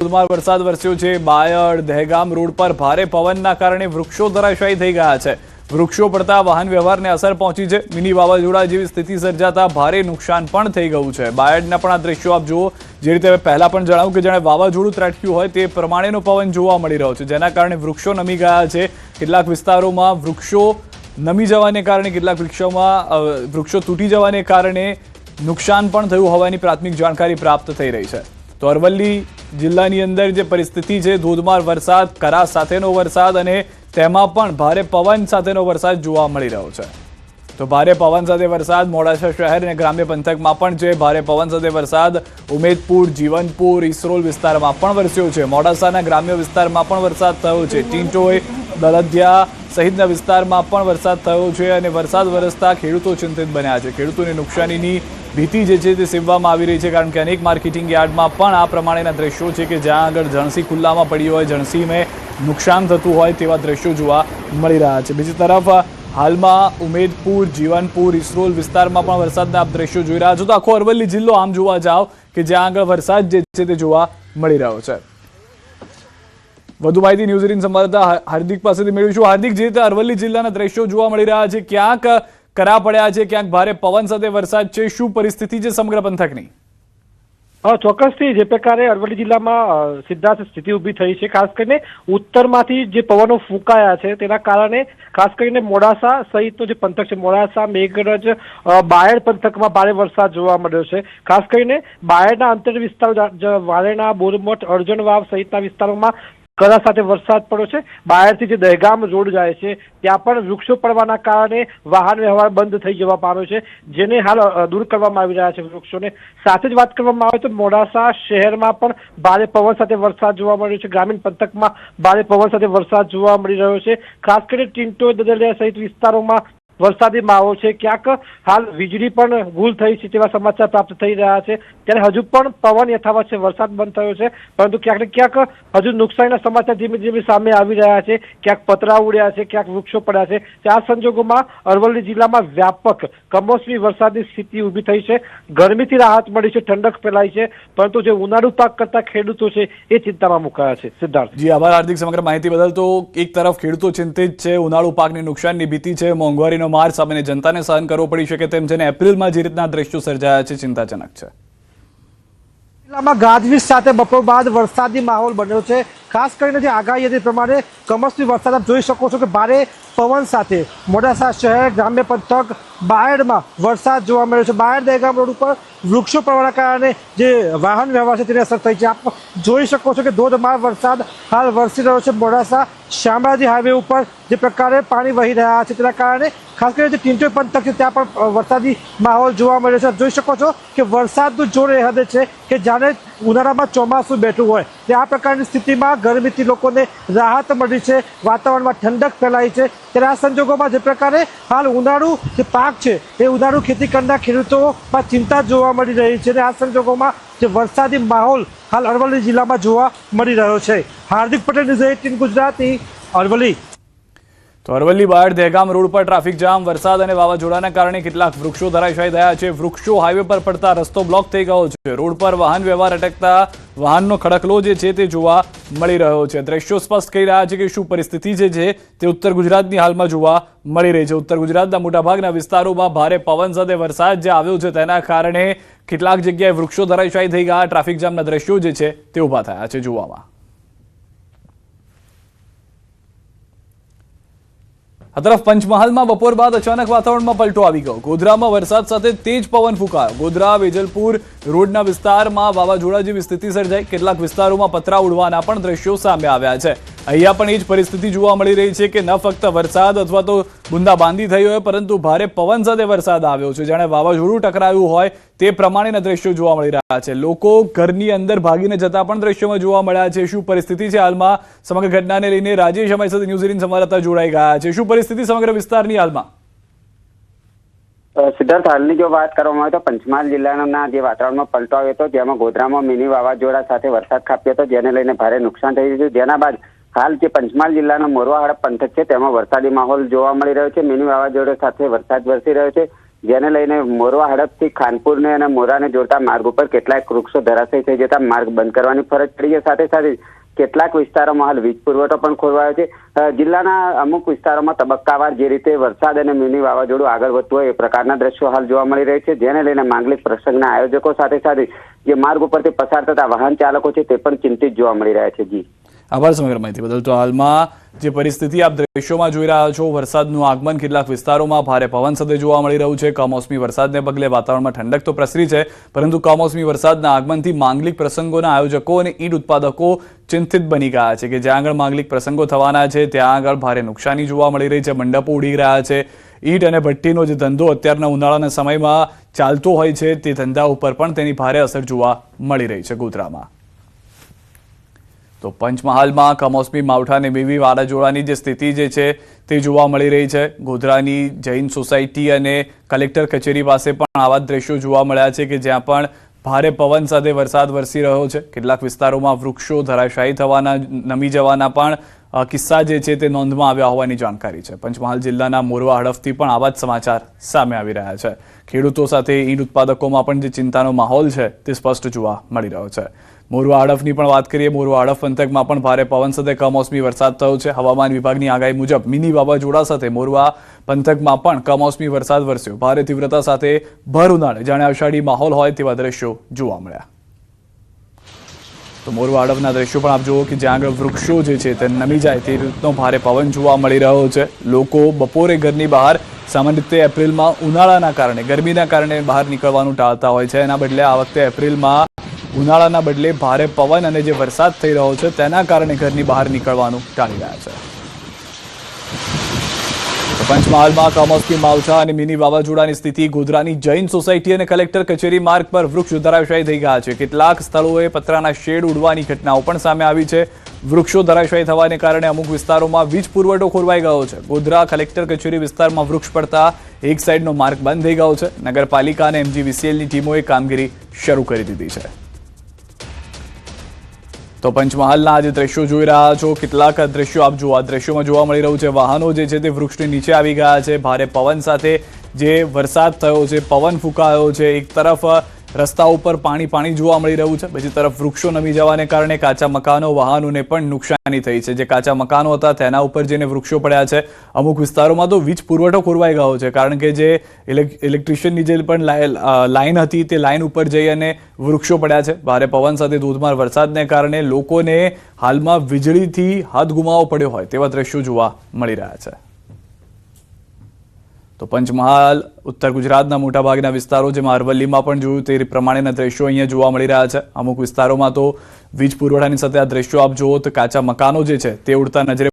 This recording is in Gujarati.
ધોધમાર વરસાદ વરસ્યો છે। બાયડ દહેગામ રોડ પર ભારે પવનના કારણે વૃક્ષો ધરાશાયી થઈ ગયા છે। વૃક્ષો પડતા વાહન વ્યવહારને અસર પહોંચી છે। મિની વાવાઝોડા જેવી સ્થિતિ સર્જાતા ભારે નુકસાન પણ થઈ ગયું છે। બાયડના પણ આ દ્રશ્યો આપ જુઓ, જે રીતે પહેલા પણ જણાવ્યું કે જાણે વાવાઝોડું ત્રાટક્યું હોય તે પ્રમાણેનો પવન જોવા મળી રહ્યો છે, જેના કારણે વૃક્ષો નમી ગયા છે। કેટલાક વિસ્તારોમાં વૃક્ષો નમી જવાને કારણે, કેટલાક વૃક્ષો તૂટી જવાને કારણે નુકસાન પણ થયું હોવાની પ્રાથમિક જાણકારી પ્રાપ્ત થઈ રહી છે। તો અરવલ્લી જિલ્લાની અંદર જે પરિસ્થિતિ છે, ધોધમાર વરસાદ, કરા સાથેનો વરસાદ અને તેમાં પણ ભારે પવન સાથેનો વરસાદ જોવા મળી રહ્યો છે। તો ભારે પવન સાથે વરસાદ મોડાસા શહેર અને ગ્રામ્ય પંથકમાં પણ છે। ભારે પવન સાથે વરસાદ ઉમેદપુર, જીવનપુર, ઇસરોલ વિસ્તારમાં પણ વરસ્યો છે। મોડાસાના ગ્રામ્ય વિસ્તારમાં પણ વરસાદ થયો છે। ટીંટોઈ, દલદિયા સહિતના વિસ્તારમાં પણ વરસાદ થયો છે અને વરસાદ વરસતા ખેડૂતો ચિંતિત બન્યા છે। ખેડૂતોને નુકસાનીની ભીતિ જે છે તે સેવવામાં આવી રહી છે, કારણ કે અનેક માર્કેટિંગ યાર્ડમાં પણ આ પ્રમાણેના દ્રશ્યો છે કે જ્યાં આગળ જણસી ખુલ્લામાં પડી હોય, જણસીને નુકસાન થતું હોય તેવા દ્રશ્યો જોવા મળી રહ્યા છે। બીજી તરફ હાલમાં ઉમેદપુર, જીવનપુર, ઇસરોલ વિસ્તારમાં પણ વરસાદના આપ દ્રશ્યો જોઈ રહ્યા છો। તો આખો અરવલ્લી જિલ્લો આમ જોવા જાઓ કે જ્યાં આગળ વરસાદ જે છે તે જોવા મળી રહ્યો છે। વધુ માહિતી ન્યૂઝ 18 સંવાદદાતા હાર્દિક પાસેથી મેળવીશું। હાર્દિક, જે રીતે અરવલ્લી જિલ્લાના દ્રશ્યો જોવા મળી રહ્યા છે, ક્યાંક કરા પડ્યા છે, ક્યાંક ભારે પવન સાથે વરસાદ છે, શું પરિસ્થિતિ છે સમગ્ર પંથકની? ચોક્કસથી જે પ્રકારે અરવલ્લી જિલ્લામાં સિદ્ધાર્થ સ્થિતિ ઊભી થઈ છે, ખાસ કરીને ઉત્તરમાંથી જે પવનો ફૂંકાયા છે તેના કારણે ખાસ કરીને મોડાસા સહિતનો જે પંથક છે, મોડાસા, મેઘરજ, બાયડ પંથકમાં ભારે વરસાદ જોવા મળ્યો છે। ખાસ કરીને બાયડના અંતર વિસ્તારો, વારેણા, બોરમઠ, અર્જણ વાવ સહિતના વિસ્તારોમાં કરા સાથે વરસાદ પડ્યો છે। બાયડથી જે દહેગામ રોડ જાય છે ત્યાં પણ વૃક્ષો પડવાના કારણે વાહન વ્યવહાર બંધ થઈ જવા પામ્યો છે, જેને હાલ દૂર કરવામાં આવી રહ્યા છે વૃક્ષોને। સાથે જ વાત કરવામાં આવે તો મોડાસા શહેરમાં પણ ભારે પવન સાથે વરસાદ જોવા મળ્યો છે। ગ્રામીણ પંથકમાં ભારે પવન સાથે વરસાદ જોવા મળી રહ્યો છે। ખાસ કરીને ટીંટોઈ, દલદિયા સહિત વિસ્તારોમાં વરસાદી માહોલ છે। ક્યાંક હાલ વીજળી પણ ગુલ થઈ છે તેવા સમાચાર પ્રાપ્ત થઈ રહ્યા છે, ત્યારે હજુ પણ પવન યથાવત છે, વરસાદ બંધ થયો છે, પરંતુ ક્યાંક ને ક્યાંક હજુ નુકસાનના સમાચાર ધીમે ધીમે સામે આવી રહ્યા છે। ક્યાંક પતરા ઉડ્યા છે, ક્યાંક વૃક્ષો પડ્યા છે। આ સંજોગોમાં અરવલ્લી જિલ્લામાં વ્યાપક કમોસમી વરસાદની સ્થિતિ ઊભી થઈ છે। ગરમીથી રાહત મળી છે, ઠંડક ફેલાઈ છે, પરંતુ જે ઉનાળુ પાક કરતા ખેડૂતો છે એ ચિંતામાં મુકાયા છે। સિદ્ધાર્થ જી, આભાર હાર્દિક સમગ્ર માહિતી બદલ। તો એક તરફ ખેડૂતો ચિંતિત છે, ઉનાળુ પાકની નુકસાનની ભીતિ છે, મોંઘવારીનો માર સામે જનતાને સહન કરવો પડી શકે તેમ છે, એપ્રિલમાં જે રીતના દ્રશ્યો સર્જાયા છે ચિંતાજનક છે। જિલ્લામાં ગાજવીજ સાથે બપોર બાદ વરસાદી માહોલ બન્યો છે। ખાસ કરીને જે આગાહી હતી પ્રમાણે કમોસમી વરસાદ આપ જોઈ શકો છો કે ભારે પવન સાથે મોડાસા શહેર, ગ્રામ્ય પંથક, બાયડમાં વરસાદ જોવા મળ્યો છે। બાયડ દહેગામ રોડ ઉપર વૃક્ષો પડવાના કારણે જે વાહન વ્યવહાર છે તેની અસર થઈ છે। આપ જોઈ શકો છો કે ધોધમાર વરસાદ હાલ વરસી રહ્યો છે। મોડાસા શામળાજી હાઈવે ઉપર જે પ્રકારે પાણી વહી રહ્યા છે તેના કારણે ખાસ કરીને જે ટીંટોઈ પંથક છે ત્યાં પણ વરસાદી માહોલ જોવા મળ્યો છે। આપ જોઈ શકો છો કે વરસાદનું જોર એ હદે છે કે જાણે ઉનાળામાં ચોમાસું બેઠું હોય તે આ પ્રકારની સ્થિતિમાં ગરમીથી લોકોને રાહત મળી છે, વાતાવરણમાં ઠંડક ફેલાઈ છે। ત્યારે આ સંજોગોમાં જે પ્રકારે હાલ ઉનાળુ જે પાક છે એ ઉનાળુ ખેતી કરનાર ખેડૂતોમાં ચિંતા જોવા મળી રહી છે અને આ સંજોગોમાં જે વરસાદી માહોલ હાલ અરવલ્લી જિલ્લામાં જોવા મળી રહ્યો છે। હાર્દિક પટેલ, ન્યૂઝ 18 ગુજરાતી, અરવલ્લી। તો અરવલ્લી બાયડ દહેગામ રોડ પર ટ્રાફિક જામ, વરસાદ અને વાવાઝોડાના કારણે કેટલાક વૃક્ષો ધરાશાયી થયા છે। વૃક્ષો હાઈવે પર પડતા રસ્તો બ્લોક થઈ ગયો છે। રોડ પર વાહન વ્યવહાર અટકતા વાહનનો ખડકલો જે છે તે જોવા મળી રહ્યો છે। દ્રશ્યો સ્પષ્ટ કહી રહ્યા છે કે શું પરિસ્થિતિ જે છે તે ઉત્તર ગુજરાતની હાલમાં જોવા મળી રહી છે। ઉત્તર ગુજરાતના મોટાભાગના વિસ્તારોમાં ભારે પવન સાથે વરસાદ જે આવ્યો છે તેના કારણે કેટલાક જગ્યાએ વૃક્ષો ધરાશાયી થઈ ગયા। ટ્રાફિક જામના દ્રશ્યો જે છે તે ઊભા થયા છે જોવામાં। આ તરફ પંચમહાલમાં બપોર બાદ અચાનક વાતાવરણમાં પલટો આવી ગયો। ગોધરામાં વરસાદ સાથે તેજ પવન ફૂંકાયો। ગોધરા વેજલપુર રોડના વિસ્તારમાં વાવાઝોડા જેવી સ્થિતિ સર્જાઈ। કેટલાક વિસ્તારોમાં પતરા ઉડવાના પણ દ્રશ્યો સામે આવ્યા છે। અહીંયા પણ એ જ પરિસ્થિતિ જોવા મળી રહી છે કે ન ફક્ત વરસાદ અથવા તો બુંદાબાંદી થઈ હોય, પરંતુ ભારે પવન સાથે વરસાદ આવ્યો છે, જાણે વાવાઝોડું ટકરાયું હોય તે પ્રમાણેના દ્રશ્યો જોવા મળી રહ્યા છે। લોકો ઘરની અંદર ભાગીને જતા પણ દ્રશ્યોમાં જોવા મળ્યા છે। શું પરિસ્થિતિ છે હાલમાં સમગ્ર ઘટનાને લઈને રાજેશ અમારી સાથે ન્યૂઝ 18 સંવાદદાતા જોડાઈ ગયા છે। શું પરિસ્થિતિ સમગ્ર વિસ્તારની હાલમાં? સિદ્ધાર્થ, હાલની જો વાત કરવામાં આવે તો પંચમહાલ જિલ્લાના જે વાતાવરણમાં પલટો આવ્યો હતો, જેમાં ગોધરામાં મિની વાવાઝોડા સાથે વરસાદ ખાબક્યો હતો, જેને લઈને ભારે નુકસાન થયું હતું। જેના બાદ હાલ જે પંચમહાલ જિલ્લાનો મોરવા હડપ પંથક છે તેમાં વરસાદી માહોલ જોવા મળી રહ્યો છે. મિની વાવાઝોડા સાથે વરસાદ વરસી રહ્યો છે, જેને લઈને મોરવા હડપથી ખાનપુરને અને મોરાને જોડતા માર્ગ ઉપર કેટલાક વૃક્ષો ધરાશયી થઈ જતા માર્ગ બંધ કરવાની ફરજ પડી છે. સાથે સાથે કેટલાક વિસ્તારોમાં હાલ વીજ પુરવઠો પણ ખોરવાયો છે. જિલ્લાના અમુક વિસ્તારોમાં તબક્કાવાર જે રીતે વરસાદ અને મિની વાવાઝોડું આગળ વધતું હોય એ પ્રકારના દ્રશ્યો હાલ જોવા મળી રહ્યા છે, જેને લઈને માંગલિક પ્રસંગના આયોજકો સાથે સાથે જે માર્ગ ઉપરથી પસાર થતા વાહન ચાલકો છે તે પણ ચિંતિત જોવા મળી રહ્યા છે. જી આભાર સમગ્ર માહિતી બદલ. તો હાલમાં જે પરિસ્થિતિ આપ દ્રશ્યોમાં જોઈ રહ્યા છો, વરસાદનું આગમન કેટલાક વિસ્તારોમાં ભારે પવન સાથે જોવા મળી રહ્યું છે. કમોસમી વરસાદને પગલે વાતાવરણમાં ઠંડક તો પ્રસરી છે, પરંતુ કમોસમી વરસાદના આગમનથી માંગલિક પ્રસંગોના આયોજકો અને ઈંટ ઉત્પાદકો ચિંતિત બની ગયા છે કે જ્યાં આગળ માંગલિક પ્રસંગો થવાના છે ત્યાં આગળ ભારે નુકસાની જોવા મળી રહી છે. મંડપો ઉડી રહ્યા છે. ઈંટ અને ભઠ્ઠીનો જે ધંધો અત્યારના ઉનાળાના સમયમાં ચાલતો હોય છે તે ધંધા ઉપર પણ તેની ભારે અસર જોવા મળી રહી છે ગોધરામાં. તો પંચમહાલમાં કમોસમી માવઠા અને મીમી વાવાઝોડાની જે સ્થિતિ જે છે તે જોવા મળી રહી છે. ગોધરાની જૈન સોસાયટી અને કલેક્ટર કચેરી પાસે પણ આવા દ્રશ્યો જોવા મળ્યા છે કે જ્યાં પણ ભારે પવન સાથે વરસાદ વરસી રહ્યો છે. કેટલાક વિસ્તારોમાં વૃક્ષો ધરાશાયી થવાના, નમી જવાના પણ કિસ્સા જે છે તે નોંધમાં આવ્યા હોવાની જાણકારી છે. પંચમહાલ જિલ્લાના મોરવા હડફથી પણ આવા જ સમાચાર સામે આવી રહ્યા છે. ખેડૂતો સાથે ઈંટ ઉત્પાદકોમાં પણ જે ચિંતાનો માહોલ છે તે સ્પષ્ટ જોવા મળી રહ્યો છે. મોરવા હડફની પણ વાત કરીએ. મોરવા હડફ પંથકમાં પણ ભારે પવન સાથે કમોસમી વરસાદ થયો છે. હવામાન વિભાગની આગાહી મુજબ મિની વાવાઝોડા સાથે મોરવા પંથકમાં પણ કમોસમી વરસાદ વરસ્યો. ભારે તીવ્રતા સાથે ભર ઉનાળે જાણે અષાઢી માહોલ હોય તેવા દ્રશ્યો જોવા મળ્યા. તો મોરવા હડફના દ્રશ્યો પણ આપ જુઓ કે જ્યાં આગળ વૃક્ષો જે છે તે નમી જાય તે રીતનો ભારે પવન જોવા મળી રહ્યો છે. લોકો બપોરે ઘરની બહાર સામાન્ય રીતે એપ્રિલમાં ઉનાળાના કારણે, ગરમીના કારણે બહાર નીકળવાનું ટાળતા હોય છે. એના બદલે આ વખતે એપ્રિલમાં ઉનાળાના બદલે ભારે પવન અને જે વરસાદ થઈ રહ્યો છે તેના કારણે ઘરની બહાર નીકળવાનું ટાળી રહ્યા છે. પંચમહાલમાં કમોસમી માવઠા અને મિની વાવાઝોડાની સ્થિતિ. ગોધરાની જૈન સોસાયટી અને કલેક્ટર કચેરી માર્ગ પર વૃક્ષ ધરાશાયી થઈ ગયા છે. કેટલાક સ્થળોએ પતરાના શેડ ઉડવાની ઘટનાઓ પણ સામે આવી છે. વૃક્ષો ધરાશાયી થવાને કારણે અમુક વિસ્તારોમાં વીજ પુરવઠો ખોરવાઈ ગયો છે. ગોધરા કલેક્ટર કચેરી વિસ્તારમાં વૃક્ષ પડતા એક સાઈડનો માર્ગ બંધ થઈ ગયો છે. નગરપાલિકા અને MGVCLની ટીમોએ કામગીરી શરૂ કરી દીધી છે. તો પંચમહાલના આજે દ્રશ્યો જોઈ રહ્યા છો. કેટલાક દ્રશ્યો આપ જુઓ. આ દ્રશ્યોમાં જોવા મળી રહ્યું છે વાહનો જે છે તે વૃક્ષની નીચે આવી ગયા છે. ભારે પવન સાથે જે વરસાદ થયો છે, પવન ફૂંકાયો છે. એક તરફ રસ્તા ઉપર પાણી જોવા મળી રહ્યું છે, બીજી તરફ વૃક્ષો નમી જવાને કારણે કાચા મકાનો, વાહનોને પણ નુકસાની થઈ છે. જે કાચા મકાનો હતા તેના ઉપર જેને વૃક્ષો પડ્યા છે. અમુક વિસ્તારોમાં તો વીજ પુરવઠો ખોરવાઈ ગયો છે, કારણ કે જે ઇલેક્ટ્રિશિયનની જે પણ લાઈન હતી તે લાઈન ઉપર જઈ અને વૃક્ષો પડ્યા છે. ભારે પવન સાથે ધોધમાર વરસાદને કારણે લોકોને હાલમાં વીજળીથી હાથ ગુમાવવો પડ્યો હોય તેવા દ્રશ્યો જોવા મળી રહ્યા છે. તો પંચમહાલ, ઉત્તર ગુજરાતના મોટાભાગના વિસ્તારો, જેમાં અરવલ્લીમાં પણ જોયું તે પ્રમાણેના દ્રશ્યો અહીંયા જોવા મળી રહ્યા છે. અમુક વિસ્તારોમાં તો વીજ પુરવઠાની સાથે આ દ્રશ્યો આપ જુઓ તો કાચા મકાનો જે છે તે ઉડતા નજરે